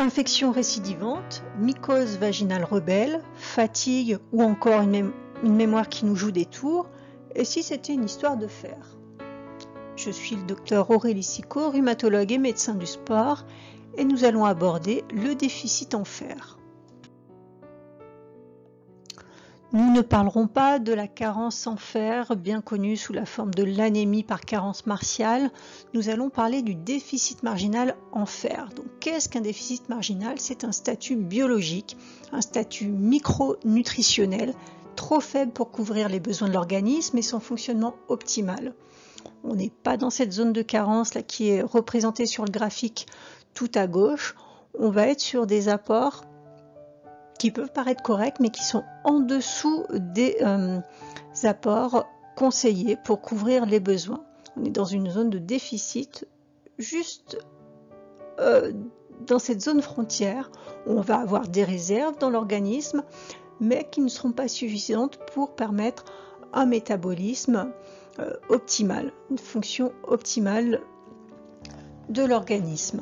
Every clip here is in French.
Infection récidivante, mycose vaginale rebelle, fatigue ou encore une mémoire qui nous joue des tours. Et si c'était une histoire de fer? Je suis le docteur Aurélie Sicot, rhumatologue et médecin du sport, et nous allons aborder le déficit en fer. Nous ne parlerons pas de la carence en fer, bien connue sous la forme de l'anémie par carence martiale. Nous allons parler du déficit marginal en fer. Donc, qu'est-ce qu'un déficit marginal? C'est un statut biologique, un statut micronutritionnel, trop faible pour couvrir les besoins de l'organisme et son fonctionnement optimal. On n'est pas dans cette zone de carence là qui est représentée sur le graphique tout à gauche. On va être sur des apports qui peuvent paraître corrects, mais qui sont en dessous des apports conseillés pour couvrir les besoins. On est dans une zone de déficit, juste dans cette zone frontière, où on va avoir des réserves dans l'organisme, mais qui ne seront pas suffisantes pour permettre un métabolisme optimal, une fonction optimale de l'organisme.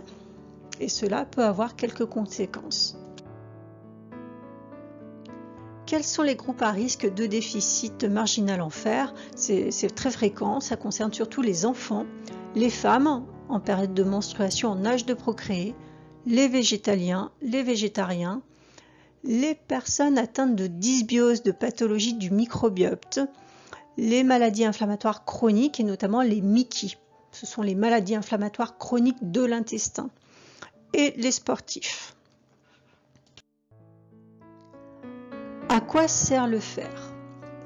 Et cela peut avoir quelques conséquences. Quels sont les groupes à risque de déficit marginal en fer? C'est très fréquent, ça concerne surtout les enfants, les femmes en période de menstruation en âge de procréer, les végétaliens, les végétariens, les personnes atteintes de dysbiose, de pathologie du microbiote, les maladies inflammatoires chroniques et notamment les MICI. Ce sont les maladies inflammatoires chroniques de l'intestin, et les sportifs. À quoi sert le fer?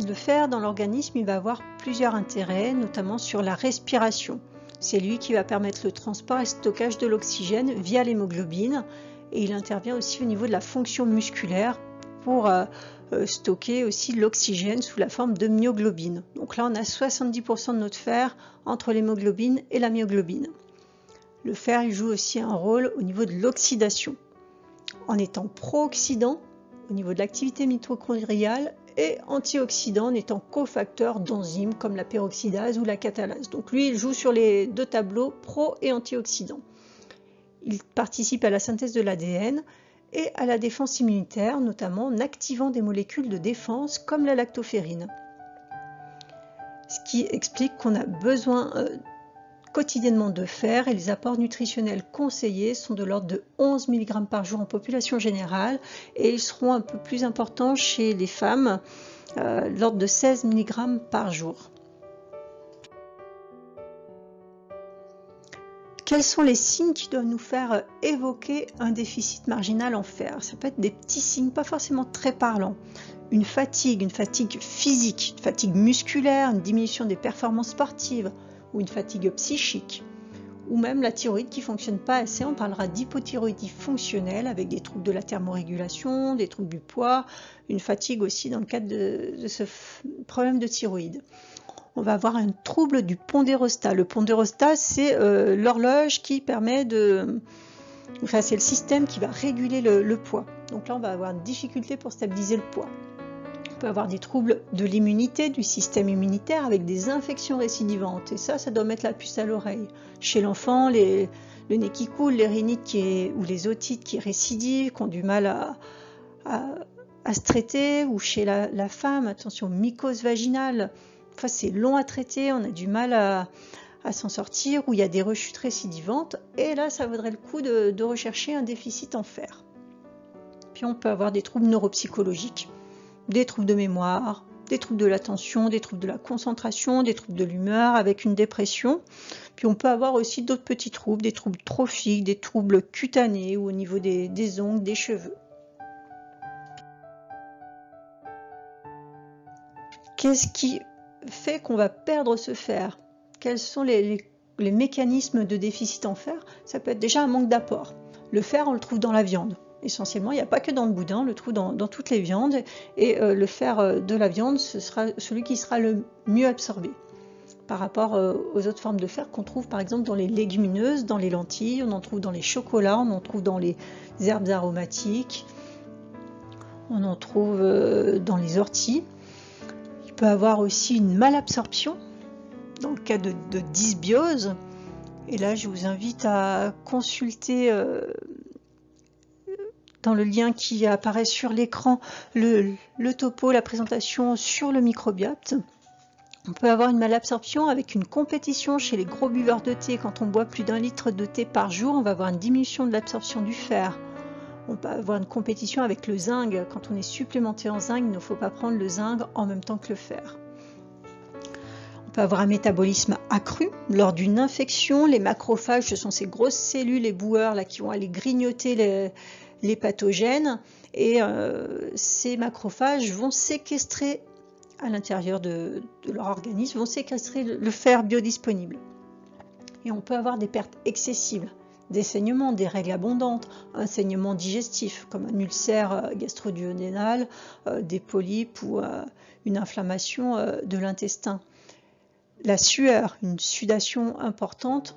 Le fer dans l'organisme, il va avoir plusieurs intérêts, notamment sur la respiration. C'est lui qui va permettre le transport et le stockage de l'oxygène via l'hémoglobine, et il intervient aussi au niveau de la fonction musculaire pour stocker aussi l'oxygène sous la forme de myoglobine. Donc là, on a 70% de notre fer entre l'hémoglobine et la myoglobine. Le fer, il joue aussi un rôle au niveau de l'oxydation, en étant pro-oxydant au niveau de l'activité mitochondriale et antioxydant en étant cofacteur d'enzymes comme la peroxydase ou la catalase. Donc lui, il joue sur les deux tableaux pro et antioxydant. Il participe à la synthèse de l'ADN et à la défense immunitaire, notamment en activant des molécules de défense comme la lactoferrine. Ce qui explique qu'on a besoin quotidiennement de fer, et les apports nutritionnels conseillés sont de l'ordre de 11 mg par jour en population générale, et ils seront un peu plus importants chez les femmes, l'ordre de 16 mg par jour. Quels sont les signes qui doivent nous faire évoquer un déficit marginal en fer? Ça peut être des petits signes, pas forcément très parlants. Une fatigue physique, une fatigue musculaire, une diminution des performances sportives, ou une fatigue psychique, ou même la thyroïde qui ne fonctionne pas assez. On parlera d'hypothyroïdie fonctionnelle avec des troubles de la thermorégulation, des troubles du poids, une fatigue aussi dans le cadre de ce problème de thyroïde. On va avoir un trouble du pondérostat. Le pondérostat, c'est l'horloge qui permet de... Enfin, c'est le système qui va réguler le poids. Donc là, on va avoir une difficulté pour stabiliser le poids. On peut avoir des troubles de l'immunité, du système immunitaire, avec des infections récidivantes. Et ça doit mettre la puce à l'oreille. Chez l'enfant, le nez qui coule, les rhinites ou les otites qui récidivent, qui ont du mal à se traiter. Ou chez la femme, attention, mycose vaginale. Enfin, c'est long à traiter, on a du mal à s'en sortir, ou il y a des rechutes récidivantes. Et là, ça vaudrait le coup de rechercher un déficit en fer. Puis on peut avoir des troubles neuropsychologiques, des troubles de mémoire, des troubles de l'attention, des troubles de la concentration, des troubles de l'humeur avec une dépression. Puis on peut avoir aussi d'autres petits troubles, des troubles trophiques, des troubles cutanés ou au niveau des ongles, des cheveux. Qu'est-ce qui fait qu'on va perdre ce fer? Quels sont les mécanismes de déficit en fer? Ça peut être déjà un manque d'apport. Le fer, on le trouve dans la viande. Essentiellement, il n'y a pas que dans le boudin, on le trouve dans toutes les viandes, et le fer de la viande, ce sera celui qui sera le mieux absorbé par rapport aux autres formes de fer qu'on trouve par exemple dans les légumineuses, dans les lentilles, on en trouve dans les chocolats, on en trouve dans les herbes aromatiques, on en trouve dans les orties. Il peut avoir aussi une malabsorption dans le cas de dysbiose, et là je vous invite à consulter dans le lien qui apparaît sur l'écran le topo, la présentation sur le microbiote. On peut avoir une malabsorption avec une compétition chez les gros buveurs de thé. Quand on boit plus d'1 litre de thé par jour, on va avoir une diminution de l'absorption du fer. On peut avoir une compétition avec le zinc. Quand on est supplémenté en zinc, il ne faut pas prendre le zinc en même temps que le fer. On peut avoir un métabolisme accru lors d'une infection. Les macrophages, ce sont ces grosses cellules, les boueurs là, qui vont aller grignoter les pathogènes. Et ces macrophages vont séquestrer à l'intérieur de leur organisme, vont séquestrer le fer biodisponible. Et on peut avoir des pertes excessives, des saignements, des règles abondantes, un saignement digestif comme un ulcère gastro-duodénal, des polypes ou une inflammation de l'intestin. La sueur, une sudation importante,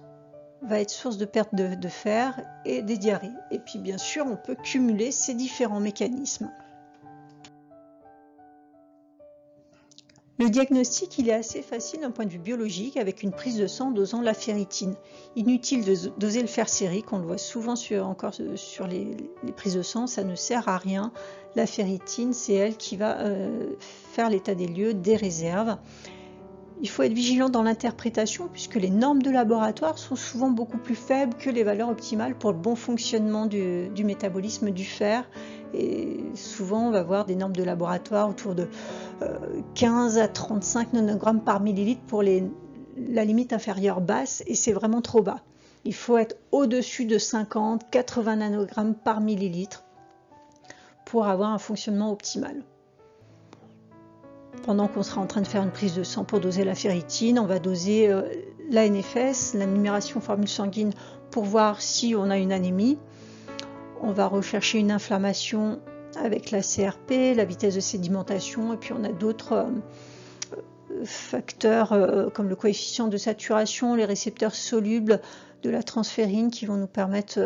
va être source de perte de fer et des diarrhées. Et puis bien sûr, on peut cumuler ces différents mécanismes. Le diagnostic, il est assez facile d'un point de vue biologique avec une prise de sang dosant la ferritine. Inutile de doser le fer sérique, on le voit souvent encore sur les prises de sang, ça ne sert à rien. La ferritine, c'est elle qui va faire l'état des lieux, des réserves. Il faut être vigilant dans l'interprétation puisque les normes de laboratoire sont souvent beaucoup plus faibles que les valeurs optimales pour le bon fonctionnement du métabolisme du fer. Et souvent, on va voir des normes de laboratoire autour de 15 à 35 nanogrammes par millilitre pour la limite inférieure basse, et c'est vraiment trop bas. Il faut être au-dessus de 50, 80 nanogrammes par millilitre pour avoir un fonctionnement optimal. Pendant qu'on sera en train de faire une prise de sang pour doser la ferritine, on va doser la NFS, la numération formule sanguine, pour voir si on a une anémie. On va rechercher une inflammation avec la CRP, la vitesse de sédimentation, et puis on a d'autres facteurs comme le coefficient de saturation, les récepteurs solubles de la transférine qui vont nous permettre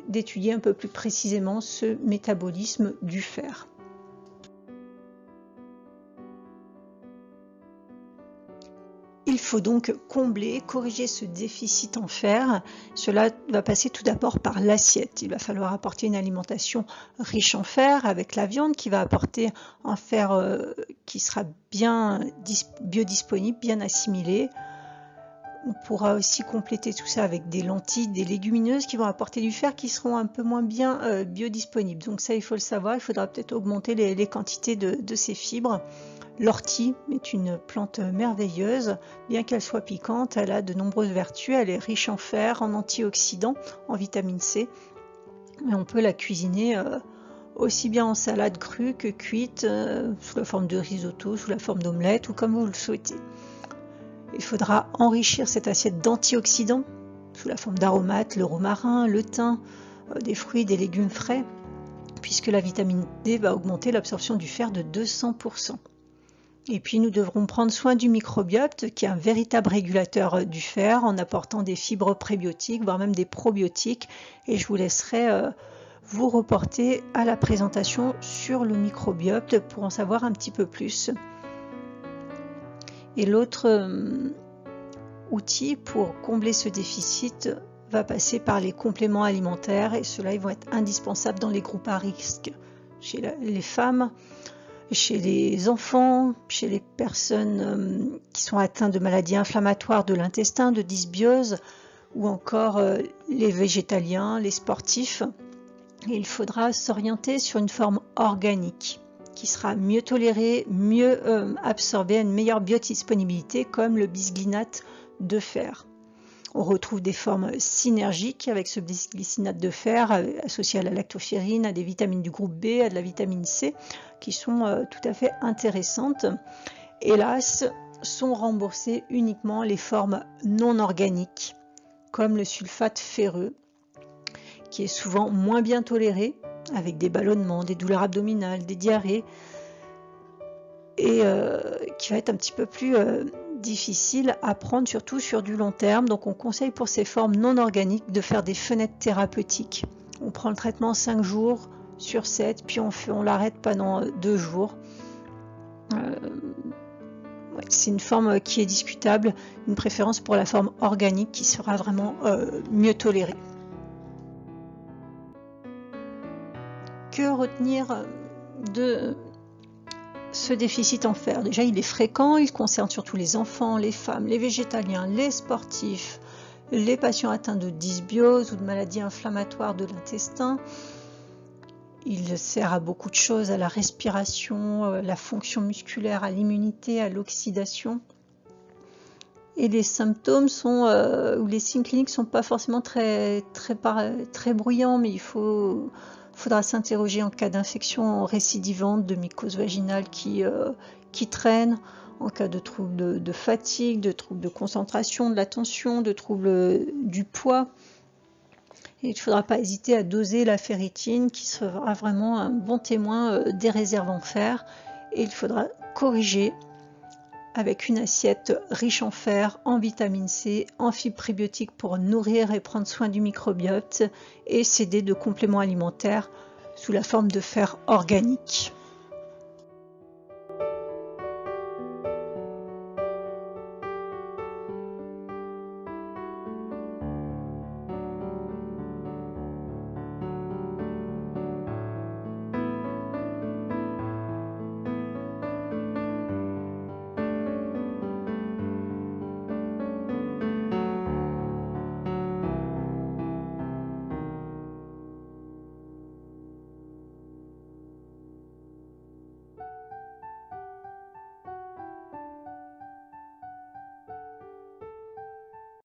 d'étudier un peu plus précisément ce métabolisme du fer. Il faut donc combler, corriger ce déficit en fer. Cela va passer tout d'abord par l'assiette. Il va falloir apporter une alimentation riche en fer avec la viande qui va apporter un fer qui sera bien biodisponible, bien assimilé. On pourra aussi compléter tout ça avec des lentilles, des légumineuses qui vont apporter du fer qui seront un peu moins bien biodisponibles. Donc ça, il faut le savoir, il faudra peut-être augmenter les quantités de ces fibres. L'ortie est une plante merveilleuse, bien qu'elle soit piquante, elle a de nombreuses vertus, elle est riche en fer, en antioxydants, en vitamine C, et on peut la cuisiner aussi bien en salade crue que cuite, sous la forme de risotto, sous la forme d'omelette, ou comme vous le souhaitez. Il faudra enrichir cette assiette d'antioxydants, sous la forme d'aromates, le romarin, le thym, des fruits, des légumes frais, puisque la vitamine D va augmenter l'absorption du fer de 200%. Et puis nous devrons prendre soin du microbiote qui est un véritable régulateur du fer en apportant des fibres prébiotiques, voire même des probiotiques. Et je vous laisserai vous reporter à la présentation sur le microbiote pour en savoir un petit peu plus. Et l'autre outil pour combler ce déficit va passer par les compléments alimentaires et ceux-là ils vont être indispensables dans les groupes à risque chez les femmes, chez les enfants, chez les personnes qui sont atteintes de maladies inflammatoires de l'intestin, de dysbiose, ou encore les végétaliens, les sportifs. Et il faudra s'orienter sur une forme organique qui sera mieux tolérée, mieux absorbée, à une meilleure biodisponibilité, comme le bisglycinate de fer. On retrouve des formes synergiques avec ce bisglycinate de fer associé à la lactoferrine, à des vitamines du groupe B, à de la vitamine C, qui sont tout à fait intéressantes. Hélas, sont remboursées uniquement les formes non organiques, comme le sulfate ferreux, qui est souvent moins bien toléré, avec des ballonnements, des douleurs abdominales, des diarrhées, et qui va être un petit peu plus difficile à prendre, surtout sur du long terme. Donc on conseille pour ces formes non organiques de faire des fenêtres thérapeutiques. On prend le traitement 5 jours sur 7, puis on l'arrête pendant 2 jours. C'est une forme qui est discutable, une préférence pour la forme organique qui sera vraiment mieux tolérée. que retenir de ce déficit en fer? Déjà, il est fréquent, il concerne surtout les enfants, les femmes, les végétaliens, les sportifs, les patients atteints de dysbiose ou de maladies inflammatoires de l'intestin. Il sert à beaucoup de choses, à la respiration, la fonction musculaire, à l'immunité, à l'oxydation. Et les symptômes ou les signes cliniques sont pas forcément très bruyants, mais il faudra s'interroger en cas d'infection récidivante de mycose vaginale qui traîne, en cas de troubles de fatigue, de troubles de concentration, de l'attention, de troubles du poids. Et il ne faudra pas hésiter à doser la ferritine, qui sera vraiment un bon témoin des réserves en fer. Et il faudra corriger avec une assiette riche en fer, en vitamine C, en fibres prébiotiques pour nourrir et prendre soin du microbiote, et s'aider de compléments alimentaires sous la forme de fer organique.